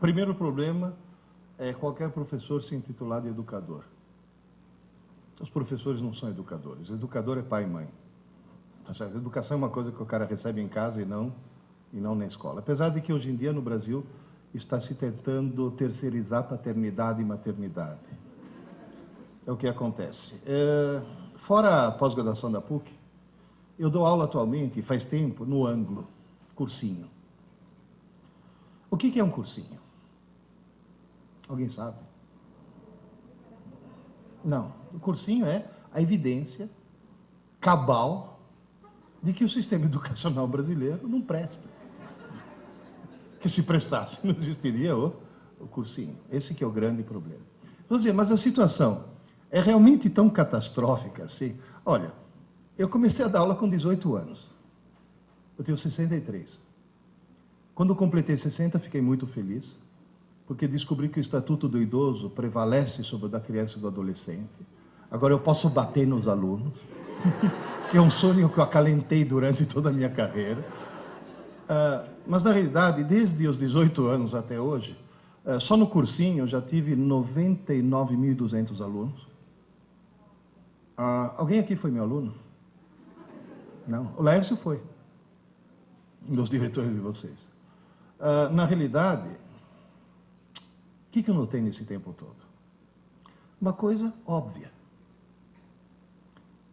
Primeiro problema é qualquer professor se intitular de educador. Os professores não são educadores. Educador é pai e mãe. Tá certo? Educação é uma coisa que o cara recebe em casa e não na escola. Apesar de que hoje em dia no Brasil está se tentando terceirizar paternidade e maternidade. É o que acontece. Fora a pós-graduação da PUC, eu dou aula atualmente, faz tempo, no Ângulo, cursinho. O que é um cursinho? Alguém sabe? Não. O cursinho é a evidência cabal de que o sistema educacional brasileiro não presta. Que se prestasse, não existiria o cursinho. Esse que é o grande problema. Vou dizer, mas a situação é realmente tão catastrófica assim? Olha, eu comecei a dar aula com 18 anos. Eu tenho 63. Quando eu completei 60, fiquei muito feliz, porque descobri que o Estatuto do Idoso prevalece sobre o da criança e do adolescente. Agora eu posso bater nos alunos, que é um sonho que eu acalentei durante toda a minha carreira. Mas, na realidade, desde os 18 anos até hoje, só no cursinho eu já tive 99.200 alunos. Alguém aqui foi meu aluno? Não. O Lércio foi. Um dos diretores de vocês. Na realidade, o que eu notei nesse tempo todo? Uma coisa óbvia,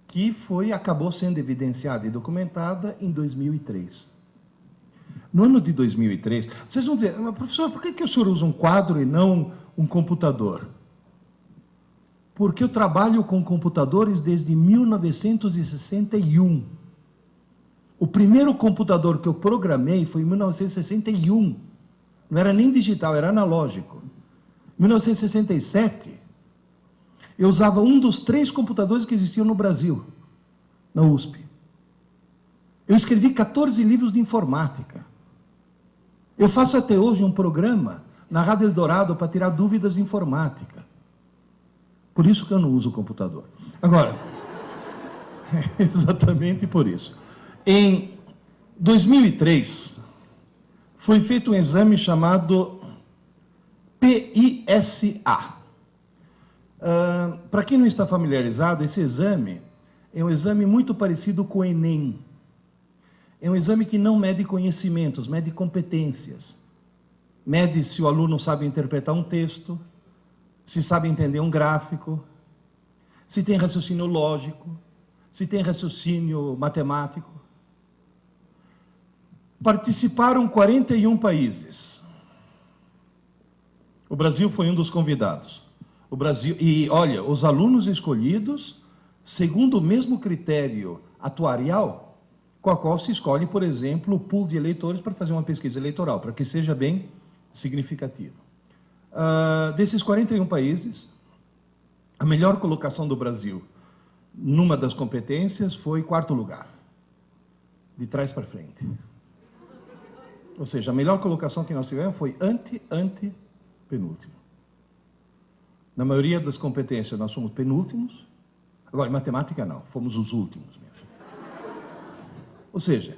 que acabou sendo evidenciada e documentada em 2003. No ano de 2003, vocês vão dizer, mas, professor, por que o senhor usa um quadro e não um computador? Porque eu trabalho com computadores desde 1961. O primeiro computador que eu programei foi em 1961. Não era nem digital, era analógico. Em 1967, eu usava um dos 3 computadores que existiam no Brasil, na USP. Eu escrevi 14 livros de informática. Eu faço até hoje um programa na Rádio Eldorado para tirar dúvidas de informática. Por isso que eu não uso o computador. Agora, exatamente por isso. Em 2003, foi feito um exame chamado PISA. Para quem não está familiarizado, esse exame é um exame muito parecido com o Enem. É um exame que não mede conhecimentos, mede competências. Mede se o aluno sabe interpretar um texto, se sabe entender um gráfico, se tem raciocínio lógico, se tem raciocínio matemático. Participaram 41 países. O Brasil foi um dos convidados. O Brasil, e olha, os alunos escolhidos segundo o mesmo critério atuarial com a qual se escolhe, por exemplo, o pool de eleitores para fazer uma pesquisa eleitoral, para que seja bem significativo. Desses 41 países, a melhor colocação do Brasil numa das competências foi 4º lugar, de trás para frente. Ou seja, a melhor colocação que nós tivemos foi penúltimo. Na maioria das competências nós somos penúltimos. Agora, em matemática não, fomos os últimos mesmo. Ou seja,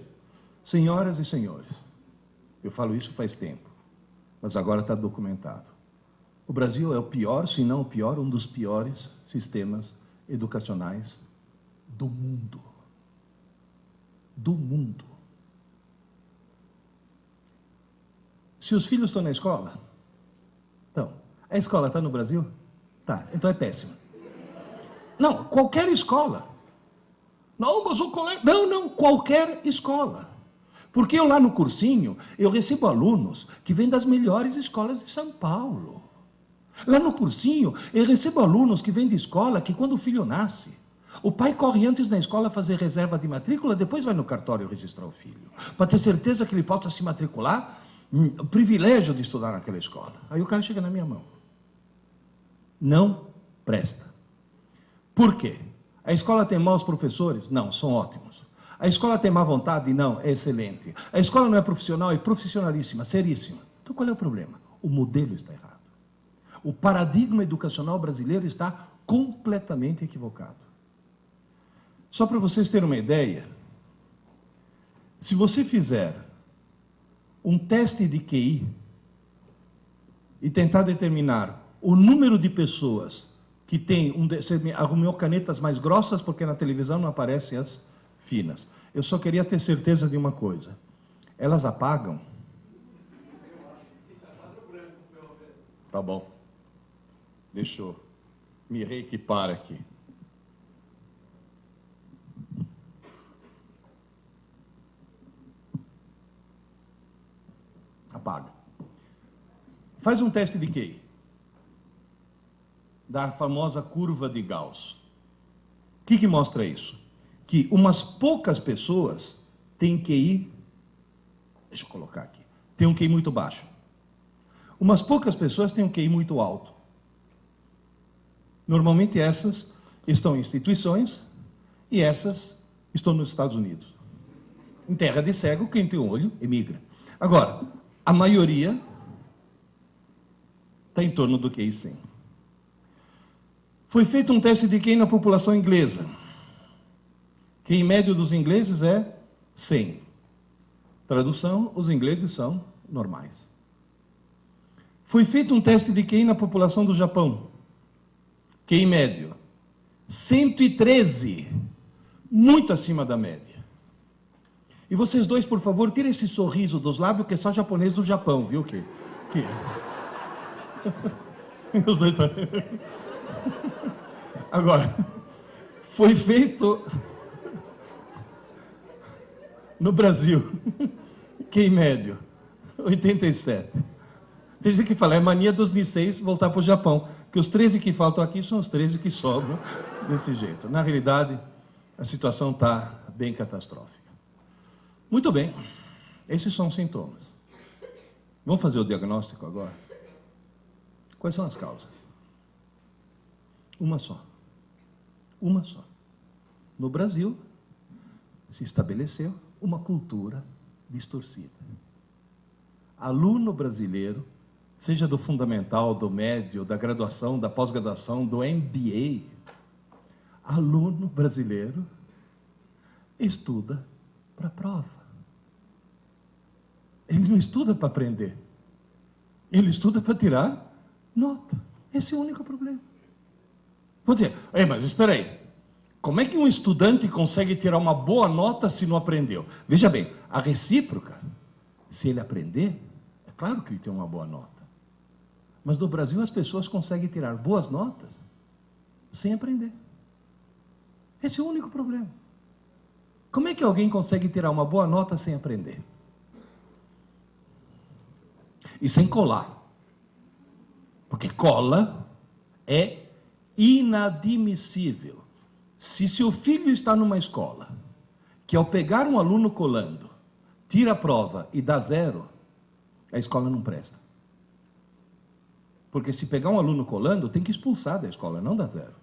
senhoras e senhores, eu falo isso faz tempo, mas agora está documentado. O Brasil é o pior, se não o pior, um dos piores sistemas educacionais do mundo. Do mundo. Se os filhos estão na escola, então, a escola está no Brasil? Tá, então é péssima. Não, qualquer escola. Não, mas o colega... Não, qualquer escola. Porque eu lá no cursinho, eu recebo alunos que vêm das melhores escolas de São Paulo. Lá no cursinho, eu recebo alunos que vêm de escola que quando o filho nasce, o pai corre antes na escola fazer reserva de matrícula, depois vai no cartório registrar o filho, para ter certeza que ele possa se matricular, o privilégio de estudar naquela escola. Aí o cara chega na minha mão. Não presta. Por quê? A escola tem maus professores? Não, são ótimos. A escola tem má vontade? Não, é excelente. A escola não é profissional? É profissionalíssima, seríssima. Então qual é o problema? O modelo está errado. O paradigma educacional brasileiro está completamente equivocado. Só para vocês terem uma ideia, se você fizer um teste de QI e tentar determinar o número de pessoas que tem você me arrumou canetas mais grossas porque na televisão não aparecem as finas. Eu só queria ter certeza de uma coisa. Elas apagam? Tá bom. Deixa eu me reequipar aqui. Apaga. Faz um teste de QI. Da famosa curva de Gauss. O que mostra isso? Que umas poucas pessoas têm QI, deixa eu colocar aqui, tem um QI muito baixo. Umas poucas pessoas têm um QI muito alto. Normalmente essas estão em instituições e essas estão nos Estados Unidos. Em terra de cego, quem tem um olho emigra. Agora, a maioria está em torno do QI 100. Foi feito um teste de QI na população inglesa. QI médio dos ingleses é 100. Tradução, os ingleses são normais. Foi feito um teste de QI na população do Japão. QI médio, 113. Muito acima da média. E vocês dois, por favor, tirem esse sorriso dos lábios, que é só japonês do Japão, viu? Os dois estão... Agora, foi feito no Brasil, QI médio, 87. Tem gente que fala, é mania dos Niseis voltar para o Japão, que os 13 que faltam aqui são os 13 que sobram desse jeito. Na realidade, a situação está bem catastrófica. Muito bem, esses são os sintomas. Vamos fazer o diagnóstico agora? Quais são as causas? Uma só. Uma só. No Brasil, se estabeleceu uma cultura distorcida. Aluno brasileiro, seja do fundamental, do médio, da graduação, da pós-graduação, do MBA, aluno brasileiro estuda para a prova. Ele não estuda para aprender. Ele estuda para tirar nota. Esse é o único problema. Vou dizer, mas espera aí. Como é que um estudante consegue tirar uma boa nota se não aprendeu? Veja bem, a recíproca, se ele aprender, é claro que ele tem uma boa nota. Mas no Brasil as pessoas conseguem tirar boas notas sem aprender. Esse é o único problema. Como é que alguém consegue tirar uma boa nota sem aprender? E sem colar. Porque cola é inadmissível. Se seu filho está numa escola que ao pegar um aluno colando, tira a prova e dá 0, a escola não presta. Porque se pegar um aluno colando, tem que expulsar da escola, não dá 0.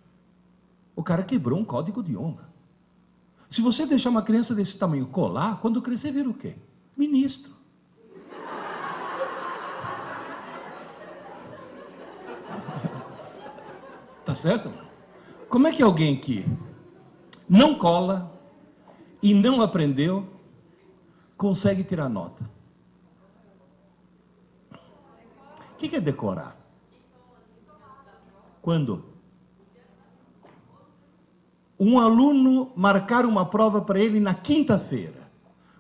O cara quebrou um código de honra. Se você deixar uma criança desse tamanho colar, quando crescer vira o quê? Ministro. Tá certo? Como é que alguém que não cola e não aprendeu consegue tirar nota? O que é decorar? Quando? Um aluno marcar uma prova para ele na quinta-feira.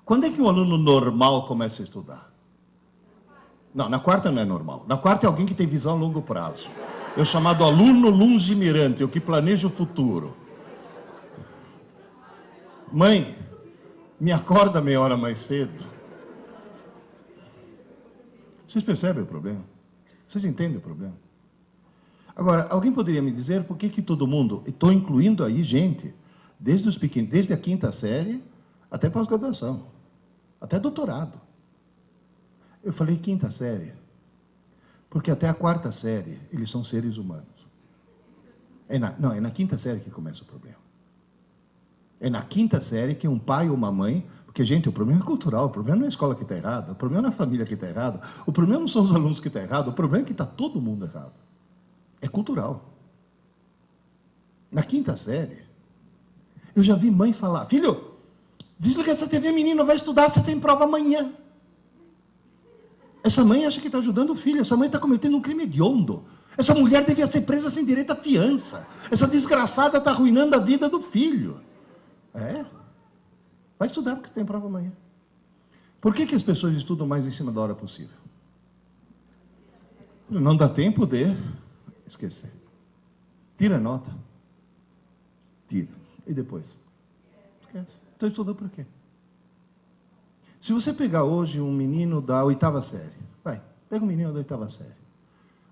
Quando é que um aluno normal começa a estudar? Não, na quarta não é normal. Na quarta é alguém que tem visão a longo prazo. É o chamado aluno lungimirante, o que planeja o futuro. Mãe, me acorda meia hora mais cedo. Vocês percebem o problema? Vocês entendem o problema? Agora, alguém poderia me dizer por que todo mundo, estou incluindo aí gente, desde os pequenos, desde a quinta série até pós-graduação, até doutorado. Eu falei quinta série, porque até a quarta série eles são seres humanos. É na quinta série que começa o problema. É na quinta série que um pai ou uma mãe... Porque, gente, o problema é cultural, o problema não é a escola que está errada, o problema não é a família que está errada, o problema não são os alunos que estão errados, o problema é que está todo mundo errado. É cultural. Na quinta série, eu já vi mãe falar, filho, desliga essa TV, menino, vai estudar, você tem prova amanhã. Essa mãe acha que está ajudando o filho, essa mãe está cometendo um crime hediondo. Essa mulher devia ser presa sem direito à fiança. Essa desgraçada está arruinando a vida do filho. Vai estudar porque você tem prova amanhã. Por que as pessoas estudam mais em cima da hora possível? Não dá tempo de esquecer. Tira a nota. Tira. E depois? Esquece. Então estudou por quê? Se você pegar hoje um menino da 8ª série, pega um menino da 8ª série,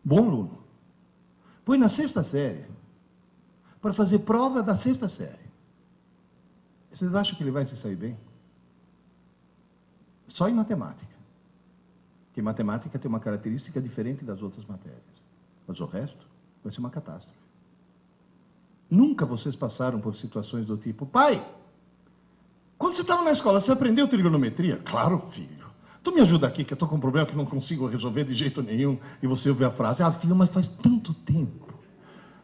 bom aluno, põe na 6ª série, para fazer prova da 6ª série. Vocês acham que ele vai se sair bem? Só em matemática. Porque matemática tem uma característica diferente das outras matérias. Mas o resto vai ser uma catástrofe. Nunca vocês passaram por situações do tipo: pai, quando você estava na escola, você aprendeu trigonometria? Claro, filho. Tu me ajuda aqui, que eu estou com um problema que não consigo resolver de jeito nenhum. E você ouve a frase: ah, filho, mas faz tanto tempo.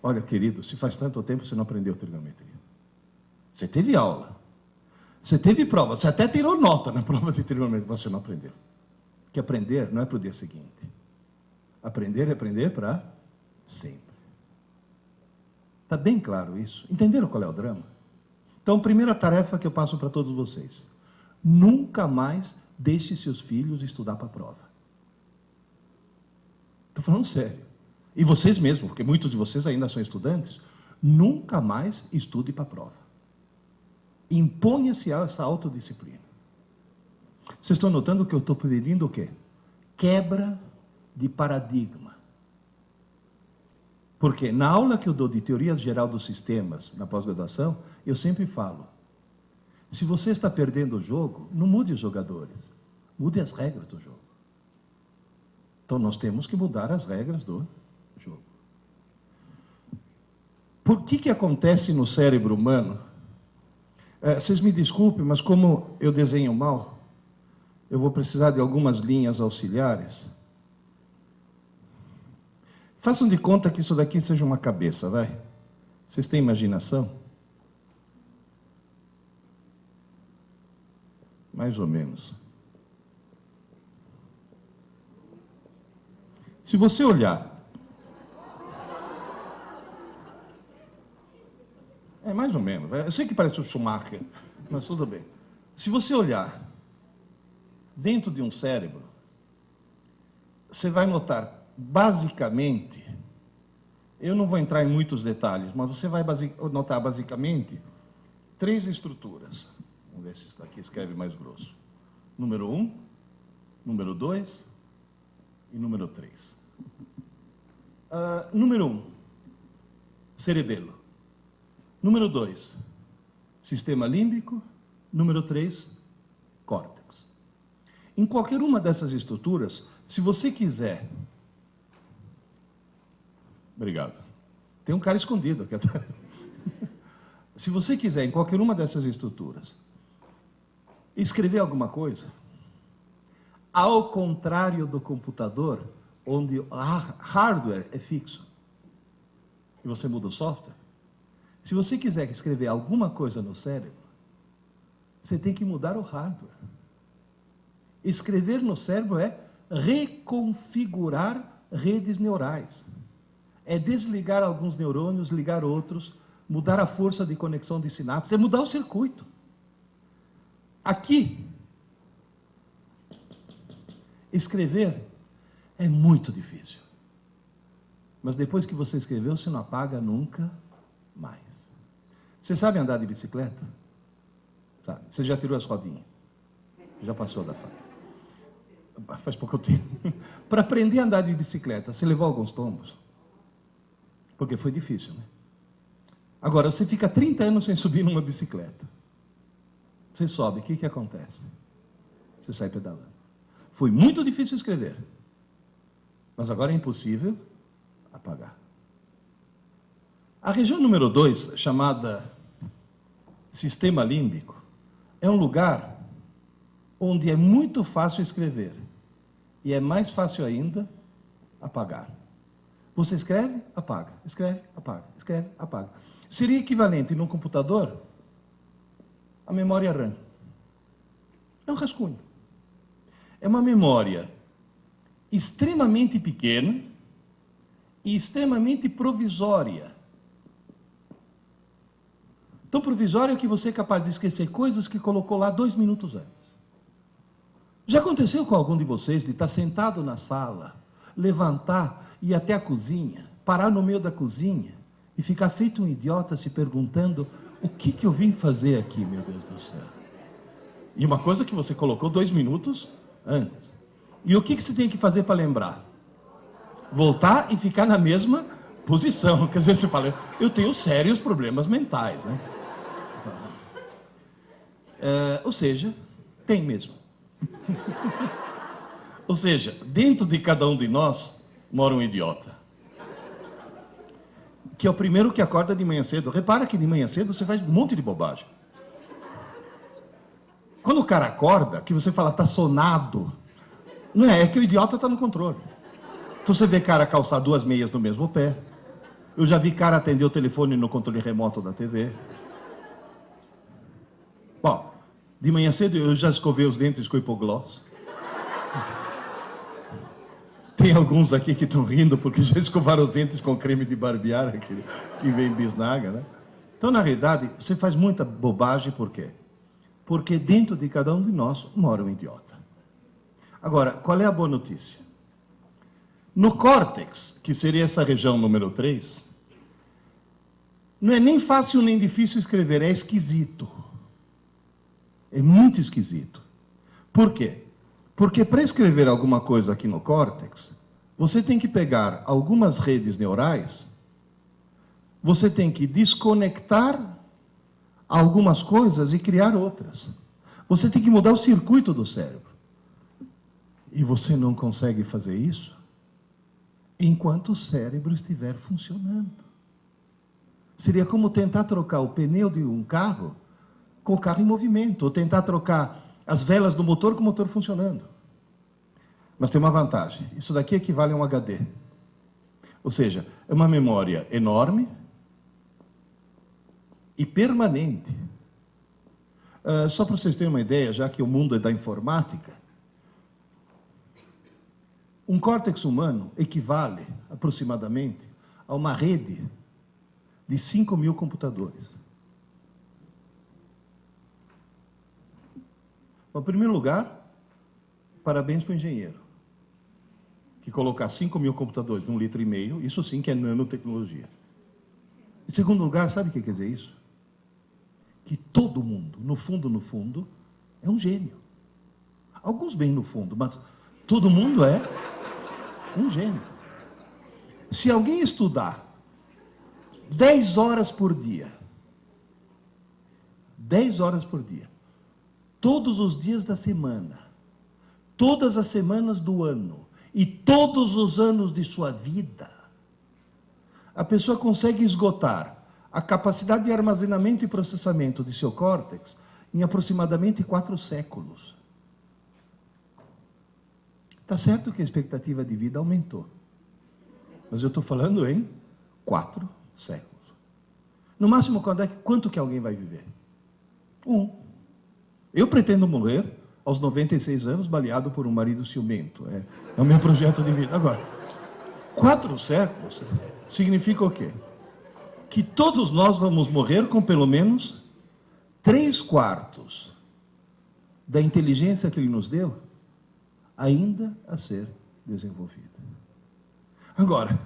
Olha, querido, se faz tanto tempo, você não aprendeu trigonometria. Você teve aula. Você teve prova. Você até tirou nota na prova de trigonometria. Você não aprendeu. Porque aprender não é para o dia seguinte. Aprender é aprender para sempre. Está bem claro isso? Entenderam qual é o drama? Então, primeira tarefa que eu passo para todos vocês: nunca mais deixe seus filhos estudar para a prova. Estou falando sério. E vocês mesmos, porque muitos de vocês ainda são estudantes, nunca mais estude para a prova. Imponha-se essa autodisciplina. Vocês estão notando que eu estou pedindo o quê? Quebra de paradigma. Porque na aula que eu dou de teoria geral dos sistemas, na pós-graduação, eu sempre falo: se você está perdendo o jogo, não mude os jogadores, mude as regras do jogo. Então nós temos que mudar as regras do jogo. Por que acontece no cérebro humano? Vocês me desculpem, mas como eu desenho mal, eu vou precisar de algumas linhas auxiliares. Façam de conta que isso daqui seja uma cabeça, vai. Vocês têm imaginação? Mais ou menos. Se você olhar... mais ou menos. Eu sei que parece o Schumacher, mas tudo bem. Se você olhar dentro de um cérebro, você vai notar, basicamente, eu não vou entrar em muitos detalhes, mas você vai notar, basicamente, 3 estruturas. Vamos ver se isso daqui escreve mais grosso. Número 1, número 2 e número 3. Número 1, cerebelo. Número 2, sistema límbico. Número 3, córtex. Em qualquer uma dessas estruturas, se você quiser... Obrigado. Tem um cara escondido aqui atrás. Se você quiser, em qualquer uma dessas estruturas, escrever alguma coisa, ao contrário do computador, onde o hardware é fixo, e você muda o software, se você quiser escrever alguma coisa no cérebro, você tem que mudar o hardware. Escrever no cérebro é reconfigurar redes neurais. É desligar alguns neurônios, ligar outros, mudar a força de conexão de sinapses, é mudar o circuito. Aqui, escrever é muito difícil. Mas depois que você escreveu, você não apaga nunca mais. Você sabe andar de bicicleta? Sabe? Você já tirou as rodinhas? Já passou da fase? Faz pouco tempo. Para aprender a andar de bicicleta, você levou alguns tombos? Porque foi difícil, né? Agora, você fica 30 anos sem subir numa bicicleta. Você sobe, o que acontece? Você sai pedalando. Foi muito difícil escrever. Mas agora é impossível apagar. A região número 2, chamada sistema límbico, é um lugar onde é muito fácil escrever e é mais fácil ainda apagar. Você escreve, apaga, escreve, apaga, escreve, apaga. Seria equivalente num computador à memória RAM. É um rascunho. É uma memória extremamente pequena e extremamente provisória. Tão provisória que você é capaz de esquecer coisas que colocou lá 2 minutos antes. Já aconteceu com algum de vocês de estar sentado na sala, levantar, ir até a cozinha, parar no meio da cozinha e ficar feito um idiota se perguntando o que eu vim fazer aqui, meu Deus do céu? E uma coisa que você colocou 2 minutos antes. E o que você tem que fazer para lembrar? Voltar e ficar na mesma posição. Quer dizer, você fala, eu tenho sérios problemas mentais, né? Ou seja, tem mesmo. Ou seja, dentro de cada um de nós mora um idiota. Que é o primeiro que acorda de manhã cedo. Repara que de manhã cedo você faz um monte de bobagem. Quando o cara acorda, que você fala, tá sonado, não é que o idiota está no controle. Então você vê cara calçar 2 meias no mesmo pé. Eu já vi cara atender o telefone no controle remoto da TV. Bom, de manhã cedo eu já escovei os dentes com hipoglós. Tem alguns aqui que estão rindo porque já escovaram os dentes com creme de barbear, que vem bisnaga, né? Então, na realidade, você faz muita bobagem, por quê? Porque dentro de cada um de nós mora um idiota. Agora, qual é a boa notícia? No córtex, que seria essa região número 3, não é nem fácil nem difícil escrever, é esquisito. É muito esquisito. Por quê? Porque para escrever alguma coisa aqui no córtex, você tem que pegar algumas redes neurais, você tem que desconectar algumas coisas e criar outras. Você tem que mudar o circuito do cérebro. E você não consegue fazer isso enquanto o cérebro estiver funcionando. Seria como tentar trocar o pneu de um carro com o carro em movimento, ou tentar trocar as velas do motor com o motor funcionando. Mas tem uma vantagem. Isso daqui equivale a um HD. Ou seja, é uma memória enorme e permanente. Só para vocês terem uma ideia, já que o mundo é da informática, um córtex humano equivale aproximadamente a uma rede de 5.000 computadores. Em primeiro lugar, parabéns para o engenheiro, que colocar 5.000 computadores num 1,5 litro, isso sim que é nanotecnologia. Em segundo lugar, sabe o que quer dizer isso? Que todo mundo, no fundo, é um gênio. Alguns bem no fundo, mas todo mundo é um gênio. Se alguém estudar 10 horas por dia, 10 horas por dia, todos os dias da semana, todas as semanas do ano e todos os anos de sua vida, a pessoa consegue esgotar a capacidade de armazenamento e processamento de seu córtex em aproximadamente 4 séculos. Está certo que a expectativa de vida aumentou, mas eu estou falando em 4 séculos. No máximo, quanto que alguém vai viver? 1. Eu pretendo morrer aos 96 anos, baleado por um marido ciumento. É o meu projeto de vida. Agora, 4 séculos significa o quê? Que todos nós vamos morrer com pelo menos 3/4 da inteligência que ele nos deu ainda a ser desenvolvida. Agora,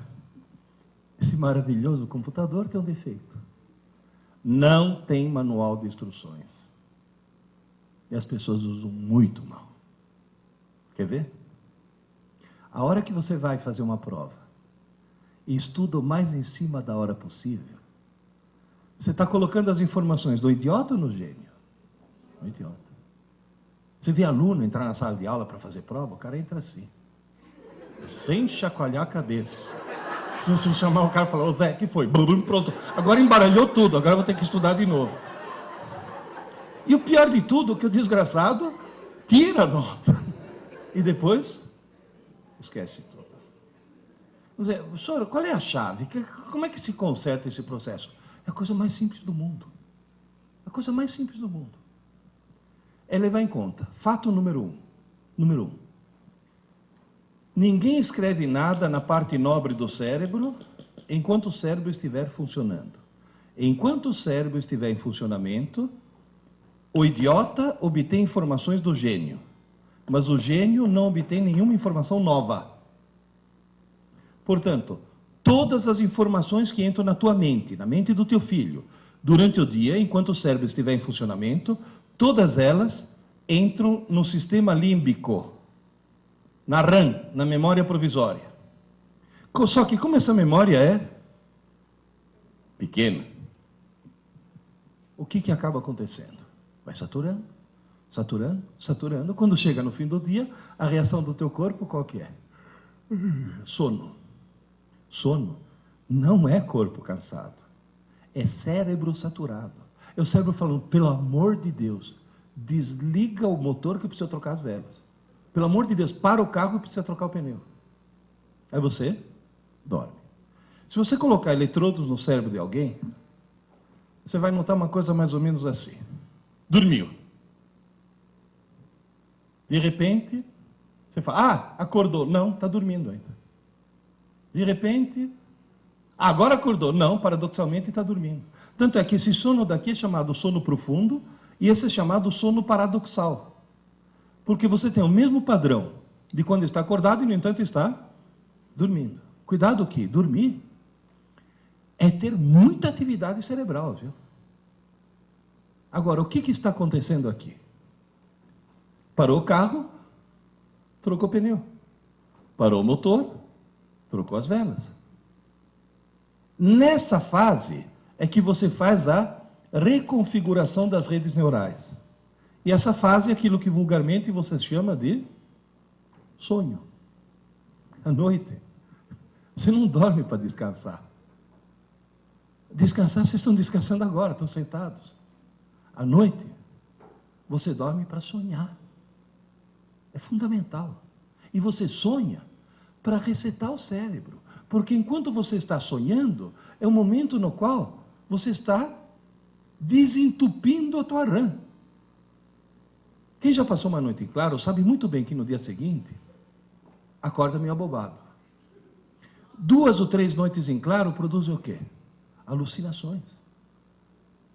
esse maravilhoso computador tem um defeito. Não tem manual de instruções. E as pessoas usam muito mal. Quer ver? A hora que você vai fazer uma prova e estuda o mais em cima da hora possível, você está colocando as informações do idiota ou no gênio? No idiota. Você vê aluno entrar na sala de aula para fazer prova, o cara entra assim, sem chacoalhar a cabeça. Se você chamar o cara e falar, ô Zé, que foi? Pronto, agora embaralhou tudo, agora vou ter que estudar de novo. E o pior de tudo é que o desgraçado tira a nota e depois esquece tudo. Zé, senhor, qual é a chave? Como é que se conserta esse processo? É a coisa mais simples do mundo. A coisa mais simples do mundo. É levar em conta, fato número 1. Número 1. Ninguém escreve nada na parte nobre do cérebro enquanto o cérebro estiver funcionando. Enquanto o cérebro estiver em funcionamento, o idiota obtém informações do gênio, mas o gênio não obtém nenhuma informação nova. Portanto, todas as informações que entram na tua mente, na mente do teu filho, durante o dia, enquanto o cérebro estiver em funcionamento, todas elas entram no sistema límbico, na RAM, na memória provisória. Só que como essa memória é pequena, o que acaba acontecendo? Vai saturando, saturando, saturando. Quando chega no fim do dia, a reação do teu corpo qual que é? Sono. Sono não é corpo cansado, é cérebro saturado. É o cérebro falando, pelo amor de Deus, desliga o motor que precisa trocar as velas. Pelo amor de Deus, para o carro que precisa trocar o pneu. Aí você dorme. Se você colocar eletrodos no cérebro de alguém, você vai notar uma coisa mais ou menos assim. Dormiu. De repente, você fala, acordou. Não, está dormindo ainda. De repente, agora acordou. Não, paradoxalmente está dormindo. Tanto é que esse sono daqui é chamado sono profundo e esse é chamado sono paradoxal. Porque você tem o mesmo padrão de quando está acordado e, no entanto, está dormindo. Cuidado que dormir é ter muita atividade cerebral, viu? Agora, o que está acontecendo aqui? Parou o carro, trocou o pneu. Parou o motor, trocou as velas. Nessa fase é que você faz a reconfiguração das redes neurais. E essa fase é aquilo que vulgarmente você chama de sonho. À noite, você não dorme para descansar. Descansar, vocês estão descansando agora, estão sentados. À noite, você dorme para sonhar. É fundamental. E você sonha para resetar o cérebro. Porque enquanto você está sonhando, é o momento no qual você está desentupindo a tua RAM. Quem já passou uma noite em claro sabe muito bem que no dia seguinte, acorda meio abobado. 2 ou 3 noites em claro produzem o quê? Alucinações.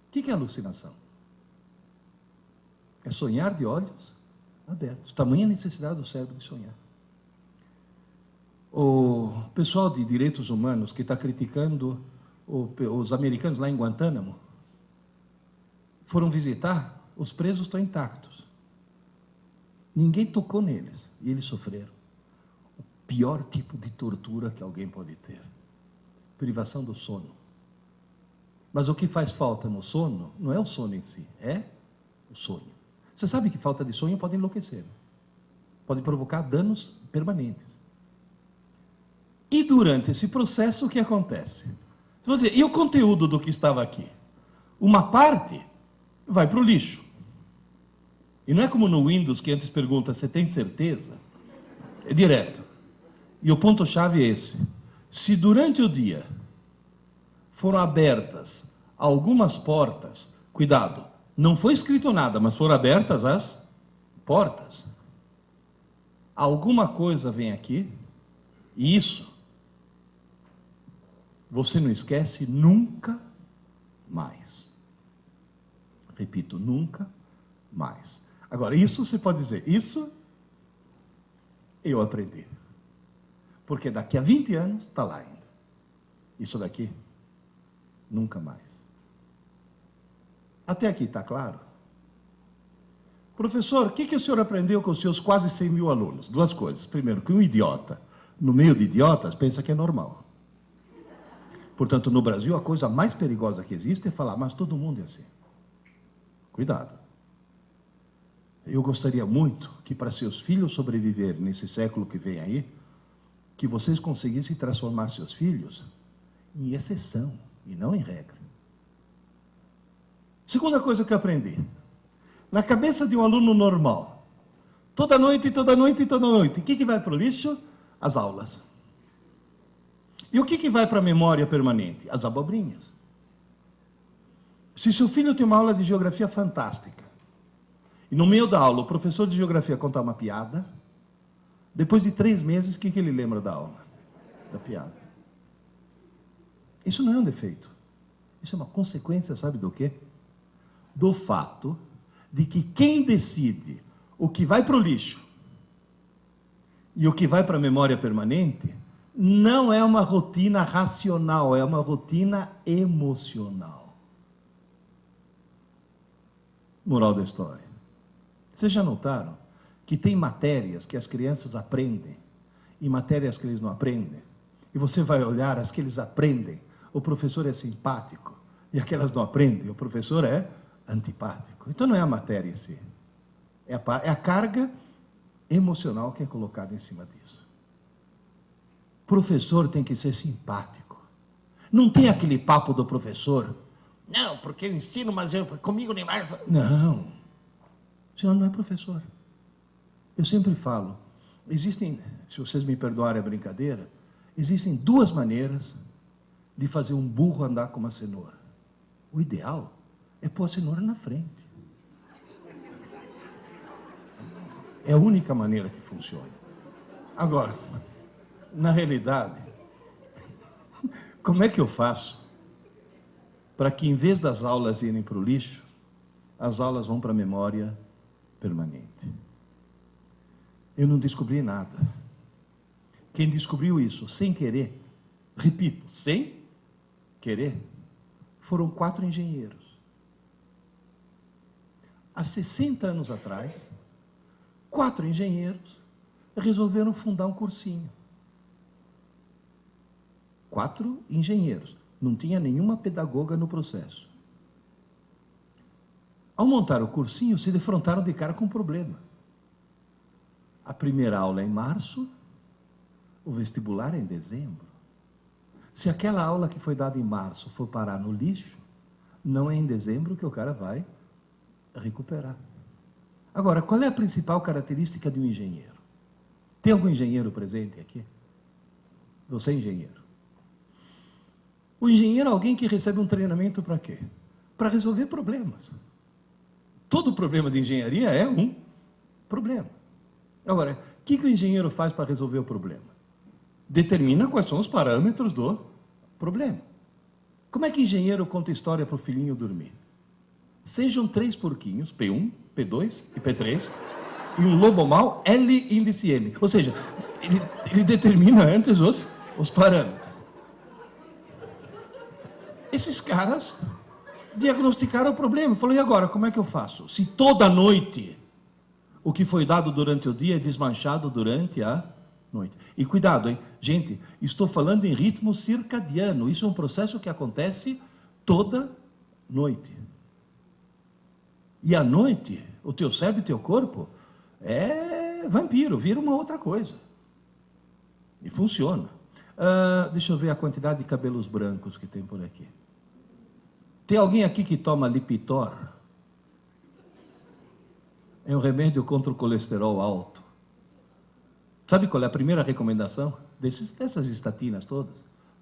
O que é alucinação? É sonhar de olhos abertos. Tamanha necessidade do cérebro de sonhar. O pessoal de direitos humanos que está criticando os americanos lá em Guantánamo foram visitar, os presos estão intactos. Ninguém tocou neles e eles sofreram o pior tipo de tortura que alguém pode ter. Privação do sono. Mas o que faz falta no sono não é o sono em si, é o sonho. Você sabe que falta de sonho pode enlouquecer. Pode provocar danos permanentes. E durante esse processo, o que acontece? Você vai dizer, e o conteúdo do que estava aqui? Uma parte vai para o lixo. E não é como no Windows, que antes pergunta, você tem certeza? É direto. E o ponto-chave é esse. Se durante o dia foram abertas algumas portas, cuidado, não foi escrito nada, mas foram abertas as portas. Alguma coisa vem aqui, e isso você não esquece nunca mais. Repito, nunca mais. Agora, isso você pode dizer, isso eu aprendi. Porque daqui a 20 anos está lá ainda. Isso daqui, nunca mais. Até aqui está claro? Professor, o que o senhor aprendeu com os seus quase 100 mil alunos? 2 coisas. Primeiro, que um idiota, no meio de idiotas, pensa que é normal. Portanto, no Brasil, a coisa mais perigosa que existe é falar, mas todo mundo é assim. Cuidado. Eu gostaria muito que para seus filhos sobreviver nesse século que vem aí, que vocês conseguissem transformar seus filhos em exceção e não em regra. Segunda coisa que eu aprendi. Na cabeça de um aluno normal, toda noite, toda noite, toda noite, o que vai para o lixo? As aulas. E o que vai para a memória permanente? As abobrinhas. Se seu filho tem uma aula de geografia fantástica, e no meio da aula o professor de geografia contar uma piada, Depois de 3 meses, o que ele lembra da aula? Da piada. Isso não é um defeito. Isso é uma consequência, sabe do quê? Do fato de que quem decide o que vai para o lixo e o que vai para a memória permanente não é uma rotina racional, é uma rotina emocional. Moral da história. Vocês já notaram que tem matérias que as crianças aprendem e matérias que eles não aprendem? E você vai olhar as que eles aprendem, o professor é simpático, e aquelas não aprendem, o professor é antipático. Então não é a matéria em si, é a carga emocional que é colocada em cima disso. O professor tem que ser simpático. Não tem aquele papo do professor, não, porque eu ensino, mas comigo nem mais. Não, o senhor não é professor. Eu sempre falo, existem, se vocês me perdoarem a brincadeira, existem 2 maneiras de fazer um burro andar com uma cenoura. O ideal é pôr a cenoura na frente. É a única maneira que funciona. Agora, na realidade, como é que eu faço para que, em vez das aulas irem para o lixo, as aulas vão para a memória permanente? Eu não descobri nada. Quem descobriu isso sem querer, repito, sem querer, foram 4 engenheiros. Há 60 anos atrás, 4 engenheiros resolveram fundar um cursinho. 4 engenheiros. Não tinha nenhuma pedagoga no processo. Ao montar o cursinho, se defrontaram de cara com um problema. A primeira aula é em março, o vestibular é em dezembro. Se aquela aula que foi dada em março for parar no lixo, não é em dezembro que o cara vai recuperar. Agora, qual é a principal característica de um engenheiro? Tem algum engenheiro presente aqui? Você é engenheiro. O engenheiro é alguém que recebe um treinamento para quê? Para resolver problemas. Todo problema de engenharia é um problema. Agora, o que o engenheiro faz para resolver o problema? Determina quais são os parâmetros do problema. Como é que o engenheiro conta história para o filhinho dormir? Sejam 3 porquinhos, P1, P2 e P3, e um lobo mau, L índice M. Ou seja, ele determina antes os parâmetros. Esses caras diagnosticaram o problema. Falou, e agora, como é que eu faço? Se toda noite o que foi dado durante o dia é desmanchado durante a noite. E cuidado, hein? Gente, estou falando em ritmo circadiano. Isso é um processo que acontece toda noite. E à noite, o teu cérebro e teu corpo é vampiro, vira uma outra coisa. E funciona. Deixa eu ver a quantidade de cabelos brancos que tem por aqui. Tem alguém aqui que toma Lipitor? É um remédio contra o colesterol alto. Sabe qual é a primeira recomendação dessas estatinas todas?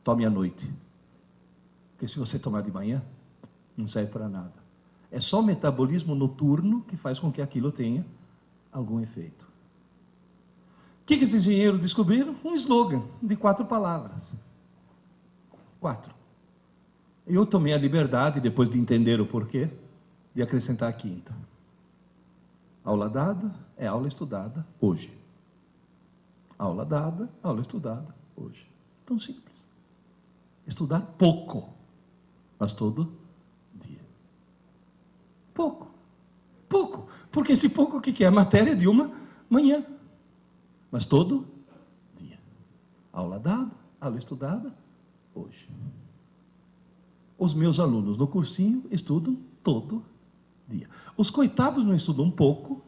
Tome à noite. Porque se você tomar de manhã, não serve para nada. É só o metabolismo noturno que faz com que aquilo tenha algum efeito. O que esses engenheiros descobriram? Um slogan de 4 palavras. 4. Eu tomei a liberdade, depois de entender o porquê, de acrescentar a 5ª. Aula dada é aula estudada hoje. Aula dada, aula estudada hoje. Tão simples. Estudar pouco, mas todo dia. Pouco. Pouco. Porque esse pouco o que é? A matéria de uma manhã. Mas todo dia. Aula dada, aula estudada hoje. Os meus alunos no cursinho estudam todo dia. Os coitados não estudam um pouco,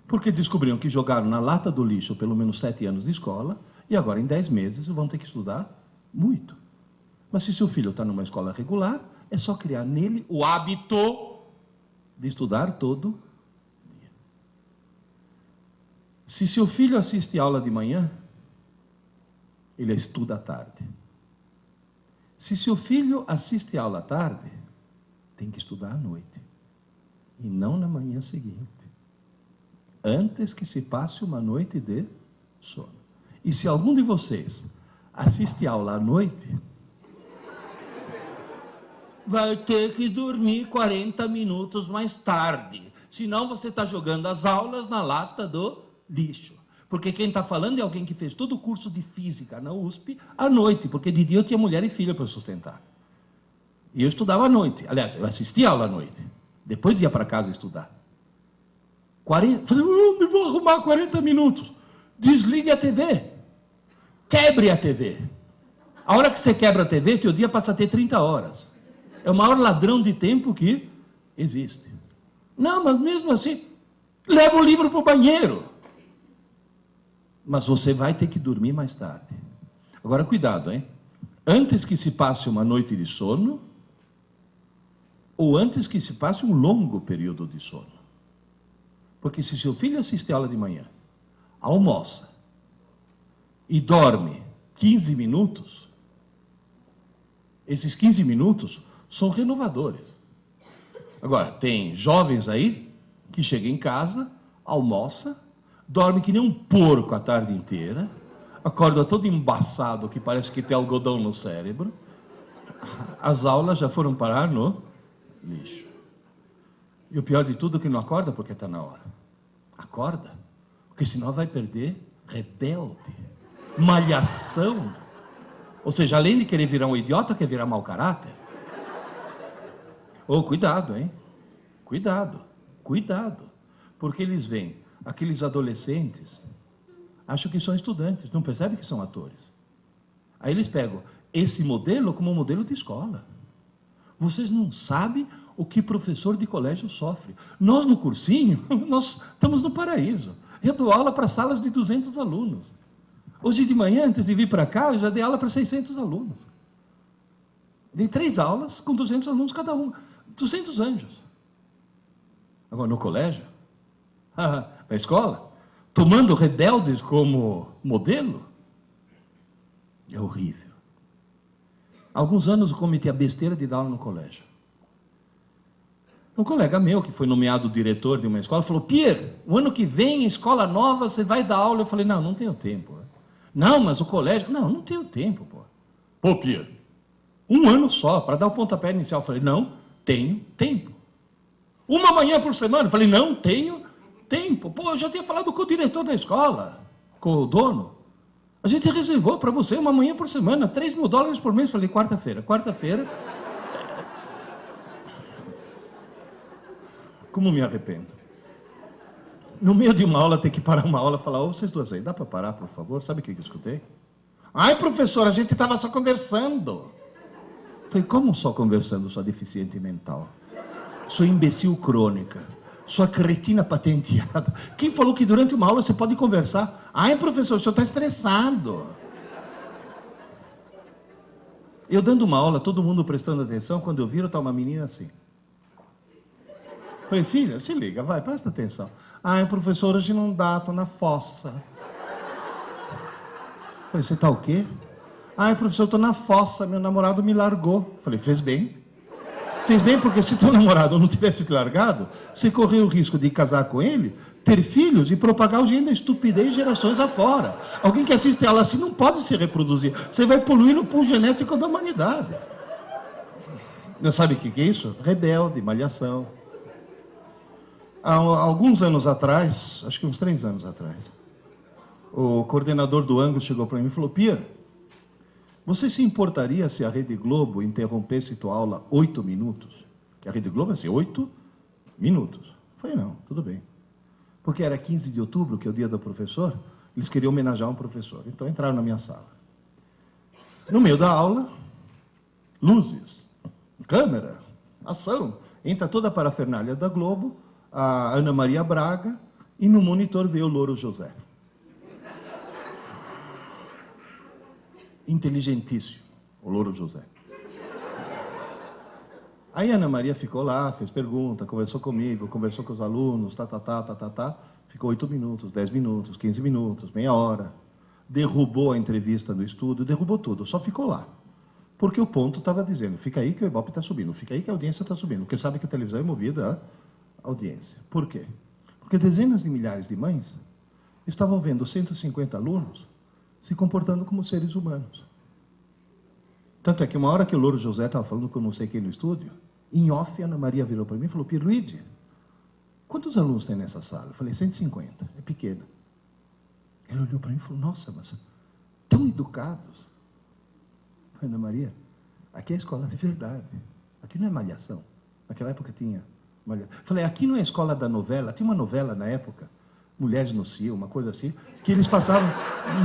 porque descobriram que jogaram na lata do lixo pelo menos 7 anos de escola, e agora em 10 meses vão ter que estudar muito. Mas se seu filho está numa escola regular, é só criar nele o hábito de estudar todo dia. Se seu filho assiste aula de manhã, ele estuda à tarde. Se seu filho assiste aula à tarde, tem que estudar à noite. E não na manhã seguinte. Antes que se passe uma noite de Sono. E se algum de vocês assiste aula à noite, vai ter que dormir 40 minutos mais tarde. Senão você está jogando as aulas na lata do lixo. Porque quem está falando é alguém que fez todo o curso de física na USP à noite, porque de dia eu tinha mulher e filha para sustentar. E eu estudava à noite. Aliás, eu assistia aula à noite. Depois ia para casa estudar. 40, falei, onde vou arrumar 40 minutos? Desligue a TV. Quebre a TV. A hora que você quebra a TV, teu dia passa a ter 30 horas. É o maior ladrão de tempo que existe. Não, mas mesmo assim, leva o livro para o banheiro. Mas você vai ter que dormir mais tarde. Agora, cuidado, hein? Antes que se passe uma noite de sono, ou antes que se passe um longo período de sono. Porque se seu filho assiste a aula de manhã, almoça e dorme 15 minutos, esses 15 minutos são renovadores. Agora, tem jovens aí que chegam em casa, almoça, dorme que nem um porco a tarde inteira, acorda todo embaçado, que parece que tem algodão no cérebro. As aulas já foram parar no lixo. E o pior de tudo é que não acorda porque está na hora. Acorda, porque senão vai perder rebelde, malhação. Ou seja, além de querer virar um idiota, quer virar mau caráter. Oh, cuidado, hein? Cuidado, cuidado. Porque eles veem aqueles adolescentes, acham que são estudantes, não percebem que são atores. Aí eles pegam esse modelo como modelo de escola. Vocês não sabem o que professor de colégio sofre. Nós, no cursinho, nós estamos no paraíso. Eu dou aula para salas de 200 alunos. Hoje de manhã, antes de vir para cá, eu já dei aula para 600 alunos. Dei 3 aulas com 200 alunos cada um. 200 anjos. Agora, no colégio, na escola, tomando rebeldes como modelo, é horrível. Há alguns anos eu cometi a besteira de dar aula no colégio. Um colega meu, que foi nomeado diretor de uma escola, falou, Pierre, o ano que vem, escola nova, você vai dar aula. Eu falei, não, não tenho tempo. Não, mas o colégio... Não, não tenho tempo, pô. Pô, Pierre, um ano só, para dar o pontapé inicial. Eu falei, não, tenho tempo. Uma manhã por semana? Eu falei, não, tenho tempo. Pô, eu já tinha falado com o diretor da escola, com o dono. A gente reservou para você uma manhã por semana, $3.000 por mês. Eu falei, quarta-feira. Como me arrependo. No meio de uma aula, ter que parar uma aula e falar, ô, vocês duas aí, dá para parar, por favor? Sabe o que eu escutei? Ai, professor, a gente estava só conversando. Falei, como só conversando, sua deficiente mental? Sua imbecil crônica, sua cretina patenteada. Quem falou que durante uma aula você pode conversar? Ai, professor, o senhor está estressado. Eu dando uma aula, todo mundo prestando atenção, quando eu viro, está uma menina assim. Falei, filha, se liga, vai, presta atenção. Ai, professor, hoje não dá, estou na fossa. Falei, você está o quê? Ai, professor, estou na fossa, meu namorado me largou. Falei, fez bem. Fez bem porque se teu namorado não tivesse te largado, você correu o risco de casar com ele, ter filhos e propagar o gene da estupidez gerações afora. Alguém que assiste a aula assim não pode se reproduzir. Você vai poluir o pool genético da humanidade. Não sabe o que é isso? Rebelde, malhação. Há alguns anos atrás, acho que uns 3 anos atrás, o coordenador do Angus chegou para mim e falou, Pierre, você se importaria se a Rede Globo interrompesse tua aula 8 minutos? Que a Rede Globo é assim, 8 minutos. Eu falei, não, tudo bem. Porque era 15 de outubro, que é o dia do professor, eles queriam homenagear um professor. Então entraram na minha sala. No meio da aula, luzes, câmera, ação. Entra toda a parafernália da Globo, a Ana Maria Braga, e no monitor veio o Louro José. Inteligentíssimo, o Louro José. Aí a Ana Maria ficou lá, fez pergunta, conversou comigo, conversou com os alunos, ficou 8 minutos, 10 minutos, 15 minutos, meia hora. Derrubou a entrevista no estúdio, derrubou tudo, só ficou lá. Porque o ponto estava dizendo, fica aí que o Ibope está subindo, fica aí que a audiência está subindo, porque sabe que a televisão é movida a audiência. Por quê? Porque dezenas de milhares de mães estavam vendo 150 alunos se comportando como seres humanos. Tanto é que uma hora que o Louro José estava falando com não sei quem no estúdio, em off, a Ana Maria virou para mim e falou: Pierluigi, quantos alunos tem nessa sala? Eu falei: 150, é pequena. Ele olhou para mim e falou: nossa, mas tão educados. Eu falei: Ana Maria, aqui é a escola de verdade. Aqui não é malhação. Naquela época tinha malhação. Eu falei: aqui não é a escola da novela. Tinha uma novela na época, Mulheres no Cio, uma coisa assim, que eles passavam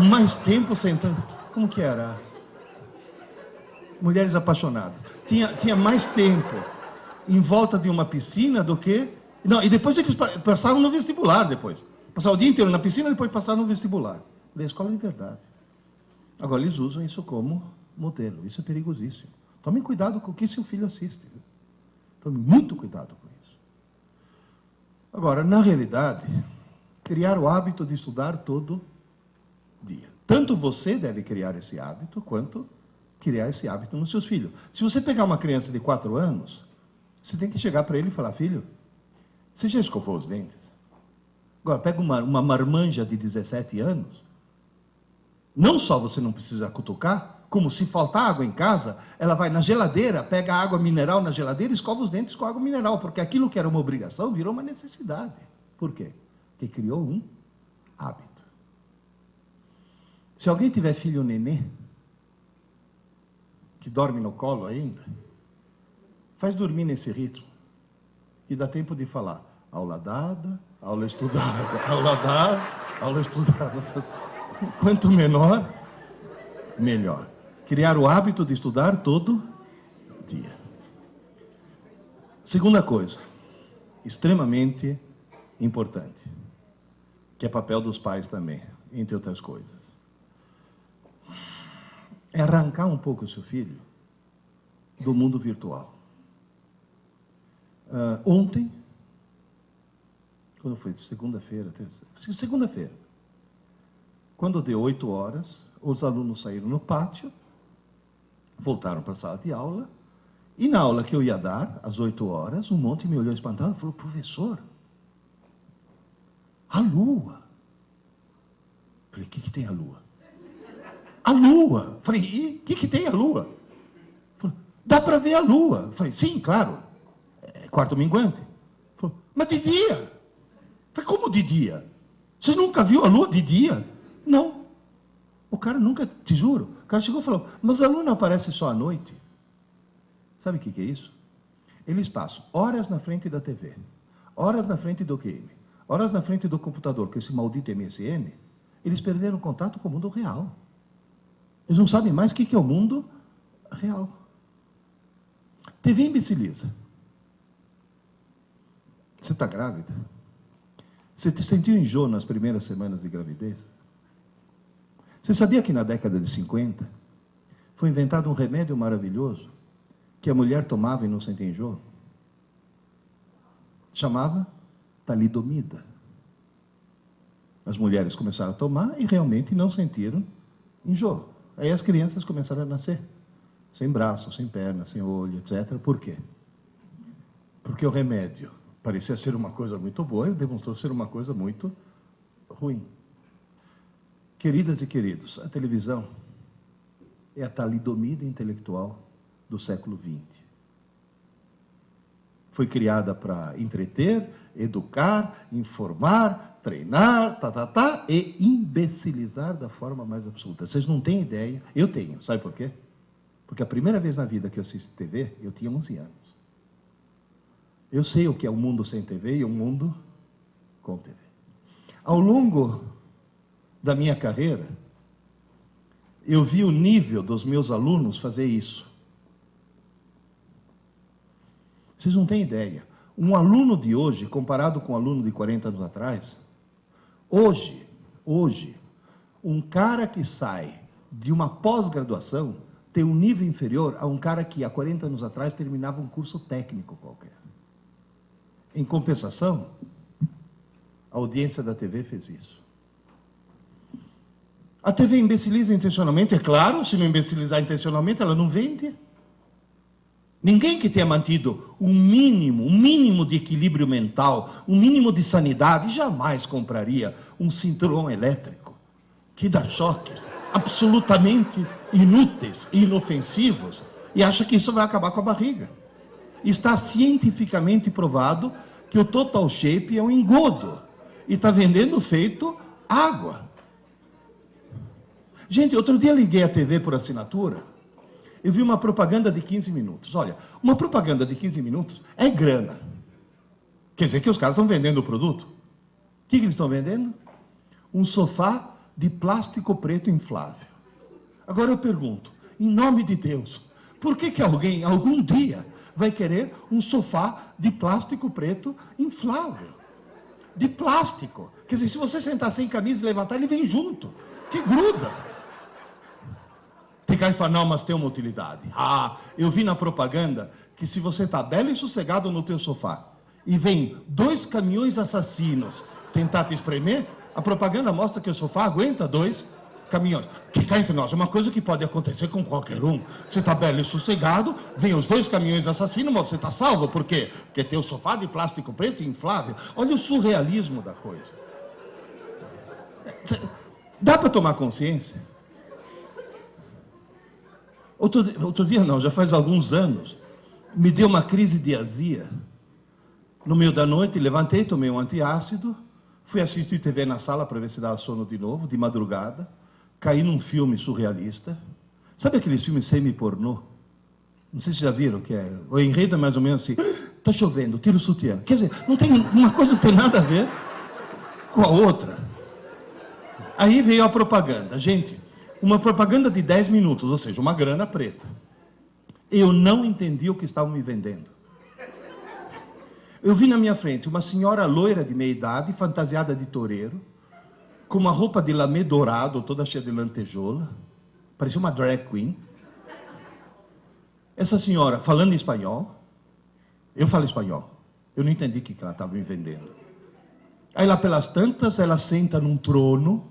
mais tempo sentando. Como que era? Mulheres Apaixonadas. Tinha mais tempo em volta de uma piscina do que... Não, e depois eles passavam no vestibular depois. Passavam o dia inteiro na piscina e depois passavam no vestibular. A escola de verdade. Agora, eles usam isso como modelo. Isso é perigosíssimo. Tomem cuidado com o que seu filho assiste. Viu? Tomem muito cuidado com isso. Agora, na realidade, criar o hábito de estudar todo dia. Tanto você deve criar esse hábito, quanto criar esse hábito nos seus filhos. Se você pegar uma criança de 4 anos, você tem que chegar para ele e falar: filho, você já escovou os dentes? Agora, pega uma marmanja de 17 anos, não só você não precisa cutucar, como se faltar água em casa, ela vai na geladeira, pega a água mineral na geladeira e escova os dentes com água mineral, porque aquilo que era uma obrigação virou uma necessidade. Por quê? Porque criou um hábito. Se alguém tiver filho nenê, que dorme no colo ainda, faz dormir nesse ritmo e dá tempo de falar: aula dada, aula estudada, aula dada, aula estudada. Quanto menor, melhor. Criar o hábito de estudar todo dia. Segunda coisa, extremamente importante, que é papel dos pais também, entre outras coisas, é arrancar um pouco o seu filho do mundo virtual. Ontem, quando foi? Segunda-feira, segunda-feira, quando deu 8 horas, os alunos saíram no pátio, voltaram para a sala de aula, e na aula que eu ia dar, às 8 horas, um monte me olhou espantado e falou: professor, a lua. Falei: o que tem a lua? A lua. Falei: e o que tem a lua? Falei: dá para ver a lua. Falei: sim, claro, é quarto minguante. Falei: mas de dia? Falei: como de dia? Você nunca viu a lua de dia? Não. O cara nunca, te juro, o cara chegou e falou: mas a lua não aparece só à noite. Sabe o que é isso? Eles passam horas na frente da TV, horas na frente do game, horas na frente do computador, com esse maldito MSN. Eles perderam contato com o mundo real. Eles não sabem mais o que é o mundo real. TV imbeciliza. Você está grávida? Você sentiu enjoo nas primeiras semanas de gravidez? Você sabia que na década de 50 foi inventado um remédio maravilhoso que a mulher tomava e não sentia enjoo? Chamava talidomida. As mulheres começaram a tomar e realmente não sentiram enjoo. Aí as crianças começaram a nascer, sem braço, sem perna, sem olho, etc. Por quê? Porque o remédio parecia ser uma coisa muito boa e demonstrou ser uma coisa muito ruim. Queridas e queridos, a televisão é a talidomida intelectual do século XX. Foi criada para entreter, educar, informar, treinar, e imbecilizar da forma mais absoluta. Vocês não têm ideia. Eu tenho. Sabe por quê? Porque a primeira vez na vida que eu assisti TV, eu tinha 11 anos. Eu sei o que é um mundo sem TV e um mundo com TV. Ao longo da minha carreira, eu vi o nível dos meus alunos fazer isso. Vocês não têm ideia. Um aluno de hoje, comparado com um aluno de 40 anos atrás, hoje, um cara que sai de uma pós-graduação tem um nível inferior a um cara que há 40 anos atrás terminava um curso técnico qualquer. Em compensação, a audiência da TV fez isso. A TV imbeciliza intencionalmente, é claro, se não imbecilizar intencionalmente, ela não vende. Ninguém que tenha mantido um mínimo de equilíbrio mental, um mínimo de sanidade, jamais compraria um cinturão elétrico que dá choques absolutamente inúteis e inofensivos e acha que isso vai acabar com a barriga. Está cientificamente provado que o Total Shape é um engodo e está vendendo feito água. Gente, outro dia liguei a TV por assinatura, eu vi uma propaganda de 15 minutos. Olha, uma propaganda de 15 minutos é grana. Quer dizer que os caras estão vendendo o produto. O que eles estão vendendo? Um sofá de plástico preto inflável. Agora eu pergunto, em nome de Deus, por que alguém, algum dia, vai querer um sofá de plástico preto inflável? De plástico. Quer dizer, se você sentar sem camisa e levantar, ele vem junto. Que gruda. Tem cara que fala, não, mas tem uma utilidade. Ah, eu vi na propaganda que se você está belo e sossegado no teu sofá e vem 2 caminhões assassinos tentar te espremer, a propaganda mostra que o sofá aguenta 2 caminhões. Que cá entre nós, é uma coisa que pode acontecer com qualquer um. Você está belo e sossegado, vem os 2 caminhões assassinos, mas você está salvo. Por quê? Porque tem o sofá de plástico preto inflável. Olha o surrealismo da coisa. Dá para tomar consciência? Outro dia não, já faz alguns anos, me deu uma crise de azia. No meio da noite, levantei, tomei um antiácido, fui assistir TV na sala para ver se dava sono de novo, de madrugada, caí num filme surrealista. Sabe aqueles filmes semi-pornô? Não sei se já viram o que é. O enredo é mais ou menos assim, está chovendo, tira o sutiã. Quer dizer, não tem, uma coisa não tem nada a ver com a outra. Aí veio a propaganda. Gente, uma propaganda de 10 minutos, ou seja, uma grana preta. Eu não entendi o que estavam me vendendo. Eu vi na minha frente uma senhora loira de meia idade, fantasiada de toureiro, com uma roupa de lamê dourado, toda cheia de lantejoula, parecia uma drag queen. Essa senhora falando em espanhol, eu falo espanhol, eu não entendi o que ela estava me vendendo. Aí lá pelas tantas, ela senta num trono,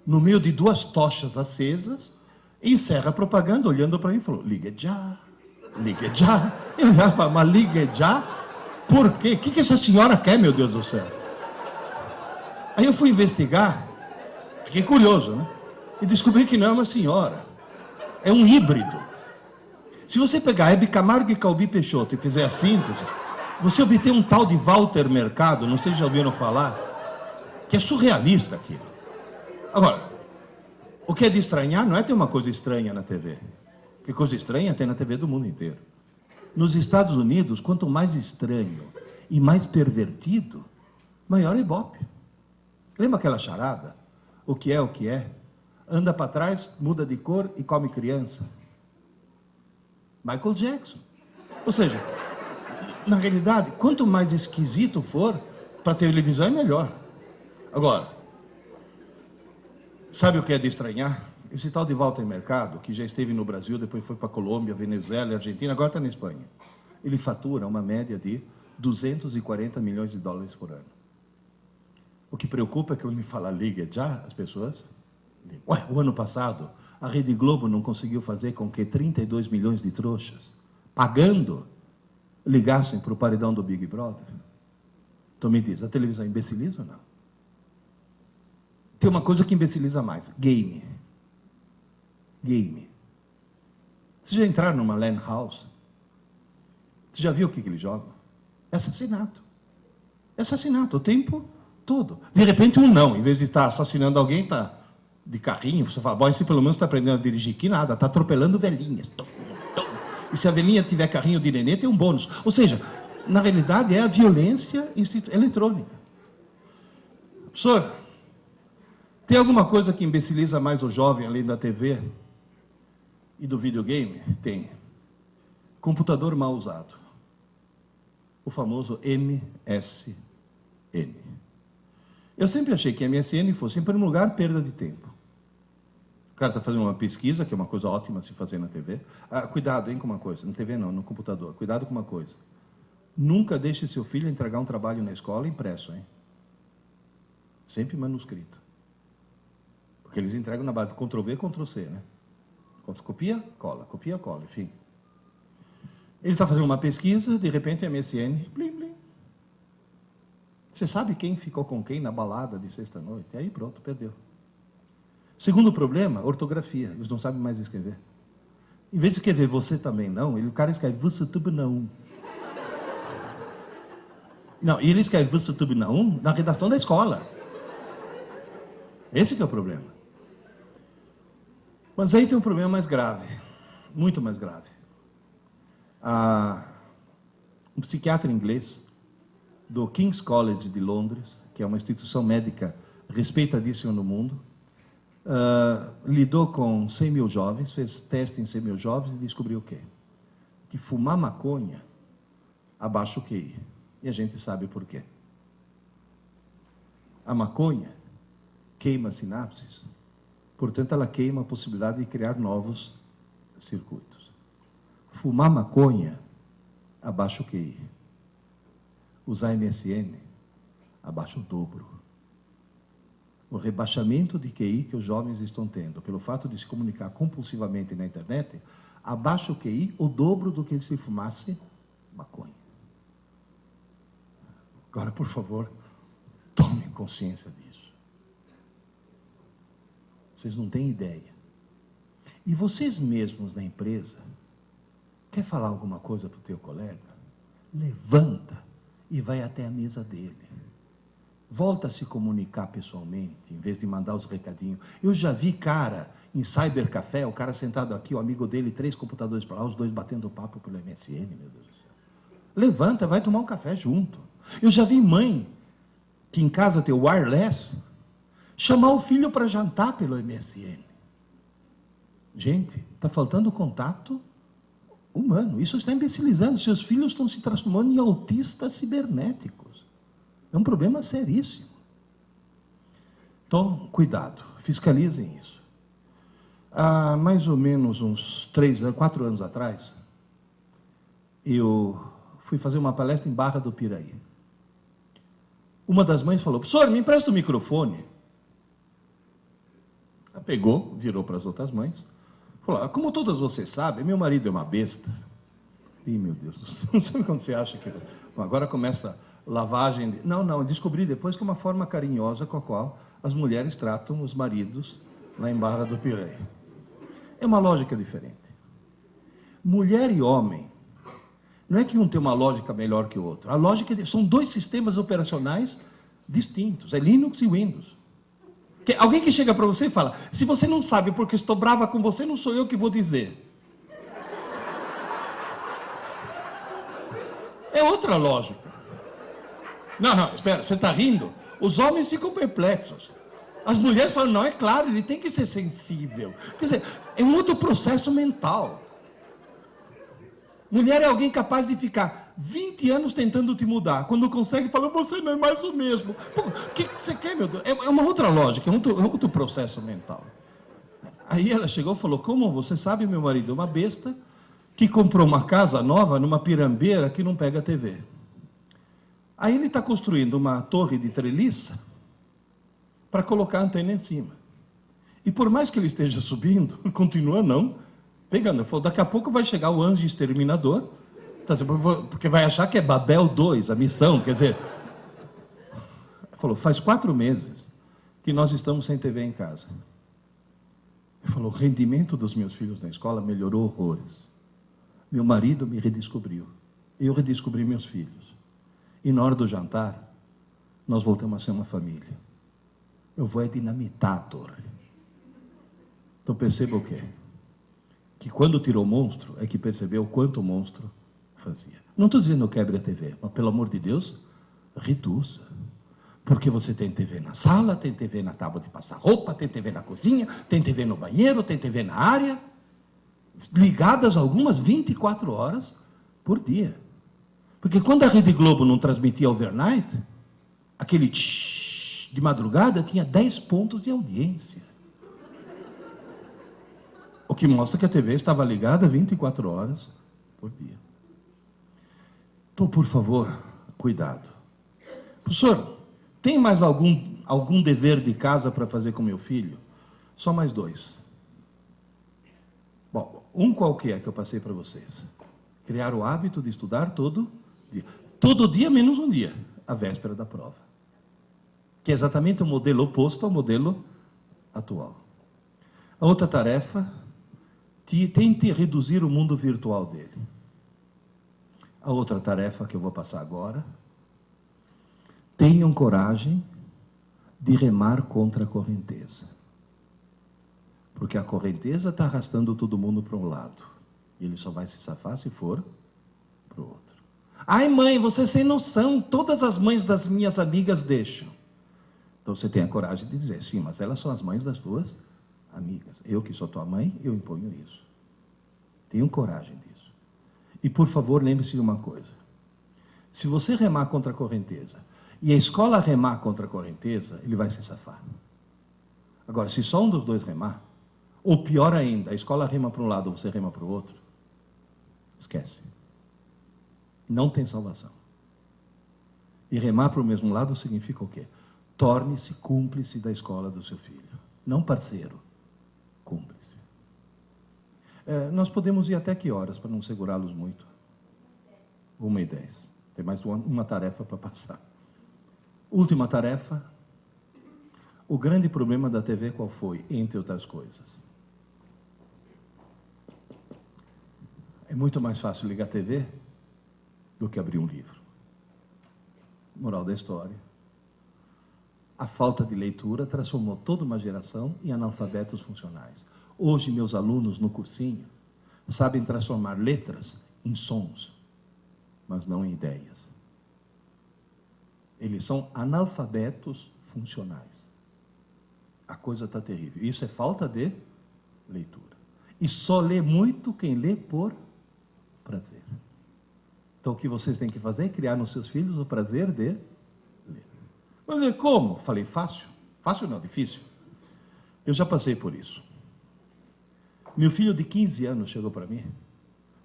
no meio de 2 tochas acesas, e encerra a propaganda olhando para mim e falou, ligue já, ligue já. Eu já falo, mas ligue já? Por quê? O que essa senhora quer, meu Deus do céu? Aí eu fui investigar, fiquei curioso, né? E descobri que não é uma senhora, é um híbrido. Se você pegar Hebe Camargo e Calbi Peixoto e fizer a síntese, você obtém um tal de Walter Mercado, não sei se já ouviram falar, que é surrealista aquilo. Agora, o que é de estranhar não é ter uma coisa estranha na TV. Que coisa estranha tem na TV do mundo inteiro. Nos Estados Unidos, quanto mais estranho e mais pervertido, maior é Ibope. Lembra aquela charada? O que é o que é? Anda para trás, muda de cor e come criança. Michael Jackson. Ou seja, na realidade, quanto mais esquisito for, para a televisão é melhor. Agora, sabe o que é de estranhar? Esse tal de Walter Mercado, que já esteve no Brasil, depois foi para a Colômbia, Venezuela e Argentina, agora está na Espanha. Ele fatura uma média de 240 milhões de dólares por ano. O que preocupa é que quando ele fala liga já, as pessoas... Ué, o ano passado, a Rede Globo não conseguiu fazer com que 32 milhões de trouxas, pagando, ligassem para o paredão do Big Brother. Então me diz, a televisão imbeciliza ou não? Tem uma coisa que imbeciliza mais, game. Game. Vocês já entraram numa LAN house? Você já viu o que eles jogam? É assassinato. É assassinato o tempo todo. De repente não, em vez de estar assassinando alguém, está de carrinho, você fala, bom, esse pelo menos está aprendendo a dirigir, que nada, está atropelando velhinhas. Tom, tom. E se a velhinha tiver carrinho de nenê, tem um bônus. Ou seja, na realidade é a violência eletrônica. Professor, tem alguma coisa que imbeciliza mais o jovem, além da TV e do videogame? Tem. Computador mal usado. O famoso MSN. Eu sempre achei que MSN fosse, em primeiro lugar, perda de tempo. O cara está fazendo uma pesquisa, que é uma coisa ótima se fazer na TV. Ah, cuidado, hein, com uma coisa. Na TV não, no computador. Cuidado com uma coisa. Nunca deixe seu filho entregar um trabalho na escola impresso, hein? Sempre manuscrito. Porque eles entregam na base de Ctrl-V, Ctrl-C, né? Copia, cola, enfim. Ele está fazendo uma pesquisa, de repente MSN, blim, blim. Você sabe quem ficou com quem na balada de sexta-noite? Aí pronto, perdeu. Segundo problema, ortografia. Eles não sabem mais escrever. Em vez de escrever você também não, o cara escreve você tudo não. Não, e ele escreve você tudo não na redação da escola. Esse que é o problema. Mas aí tem um problema mais grave, muito mais grave. Um psiquiatra inglês do King's College de Londres, que é uma instituição médica respeitadíssima no mundo, lidou com 100 mil jovens, fez teste em 100 mil jovens e descobriu o quê? Que fumar maconha abaixa o QI. E a gente sabe por quê. A maconha queima sinapses, portanto ela queima a possibilidade de criar novos circuitos. Fumar maconha abaixa o QI. Usar MSN abaixa o dobro. O rebaixamento de QI que os jovens estão tendo, pelo fato de se comunicar compulsivamente na internet, abaixa o QI o dobro do que se fumasse maconha. Agora, por favor, tome consciência disso. Vocês não têm ideia. E vocês mesmos na empresa, quer falar alguma coisa para o teu colega? Levanta e vai até a mesa dele. Volta a se comunicar pessoalmente, em vez de mandar os recadinhos. Eu já vi cara em cybercafé, o cara sentado aqui, o amigo dele, 3 computadores para lá, os dois batendo papo pelo MSN, meu Deus do céu. Levanta, vai tomar um café junto. Eu já vi mãe, que em casa tem o wireless, chamar o filho para jantar pelo MSN. Gente, está faltando contato humano. Isso está imbecilizando. Seus filhos estão se transformando em autistas cibernéticos. É um problema seríssimo. Então, cuidado, fiscalizem isso. Há mais ou menos uns 4 anos atrás, eu fui fazer uma palestra em Barra do Piraí. Uma das mães falou: professor, me empresta o microfone. Ela pegou, virou para as outras mães, falou: como todas vocês sabem, meu marido é uma besta. Ih, meu Deus do céu, sabe quando você acha que... Bom, agora começa lavagem... Não, descobri depois que é uma forma carinhosa com a qual as mulheres tratam os maridos lá em Barra do Piraí. É uma lógica diferente. Mulher e homem, não é que um tem uma lógica melhor que o outro. A lógica são 2 sistemas operacionais distintos. É Linux e Windows. Alguém que chega para você e fala: se você não sabe porque estou brava com você, não sou eu que vou dizer. É outra lógica. Não, espera, você está rindo? Os homens ficam perplexos. As mulheres falam: não, é claro, ele tem que ser sensível. Quer dizer, é um outro processo mental. Mulher é alguém capaz de ficar 20 anos tentando te mudar. Quando consegue, fala: você não é mais o mesmo. Pô, o que você quer, meu Deus? É uma outra lógica, é outro processo mental. Aí ela chegou e falou: como você sabe, meu marido é uma besta que comprou uma casa nova numa pirambeira que não pega TV. Aí ele está construindo uma torre de treliça para colocar a antena em cima. E por mais que ele esteja subindo, continua não pegando. Ele falou: daqui a pouco vai chegar o anjo exterminador, porque vai achar que é Babel 2, a missão, quer dizer... Ele falou: faz 4 meses que nós estamos sem TV em casa. Ele falou: o rendimento dos meus filhos na escola melhorou horrores. Meu marido me redescobriu. Eu redescobri meus filhos. E na hora do jantar, nós voltamos a ser uma família. Eu vou dinamitar a torre. Então perceba o quê? Que quando tirou o monstro, é que percebeu o quanto o monstro fazia. Não estou dizendo quebre a TV, mas pelo amor de Deus, reduza. Porque você tem TV na sala, tem TV na tábua de passar roupa, tem TV na cozinha, tem TV no banheiro, tem TV na área, ligadas algumas 24 horas por dia. Porque quando a Rede Globo não transmitia overnight, aquele tsh de madrugada tinha 10 pontos de audiência. O que mostra que a TV estava ligada 24 horas por dia. Então, por favor, cuidado. Professor, tem mais algum dever de casa para fazer com meu filho? Só mais 2. Bom, um qualquer que eu passei para vocês. Criar o hábito de estudar todo dia. Todo dia menos um dia, a véspera da prova. Que é exatamente o modelo oposto ao modelo atual. A outra tarefa, tente reduzir o mundo virtual dele. A outra tarefa que eu vou passar agora, tenham coragem de remar contra a correnteza. Porque a correnteza está arrastando todo mundo para um lado. E ele só vai se safar se for para o outro. Ai, mãe, você sem noção, todas as mães das minhas amigas deixam. Então você tem a coragem de dizer, sim, mas elas são as mães das tuas amigas. Eu que sou tua mãe, eu imponho isso. Tenham coragem disso. E por favor, lembre-se de uma coisa. Se você remar contra a correnteza, e a escola remar contra a correnteza, ele vai se safar. Agora, se só um dos dois remar, ou pior ainda, a escola rema para um lado, ou você rema para o outro, esquece. Não tem salvação. E remar para o mesmo lado significa o quê? Torne-se cúmplice da escola do seu filho. Não parceiro, cúmplice. Nós podemos ir até que horas, para não segurá-los muito? 1h10. Tem mais uma tarefa para passar. Última tarefa. O grande problema da TV qual foi? Entre outras coisas. É muito mais fácil ligar a TV do que abrir um livro. Moral da história. A falta de leitura transformou toda uma geração em analfabetos funcionais. Hoje, meus alunos no cursinho sabem transformar letras em sons, mas não em ideias. Eles são analfabetos funcionais. A coisa está terrível. Isso é falta de leitura. E só lê muito quem lê por prazer. Então, o que vocês têm que fazer é criar nos seus filhos o prazer de ler. Mas como? Falei, fácil. Fácil não, difícil. Eu já passei por isso. Meu filho de 15 anos chegou para mim.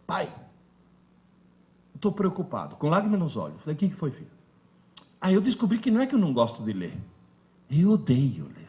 Pai, estou preocupado, com lágrimas nos olhos. Falei, o que foi, filho? Eu descobri que não é que eu não gosto de ler. Eu odeio ler.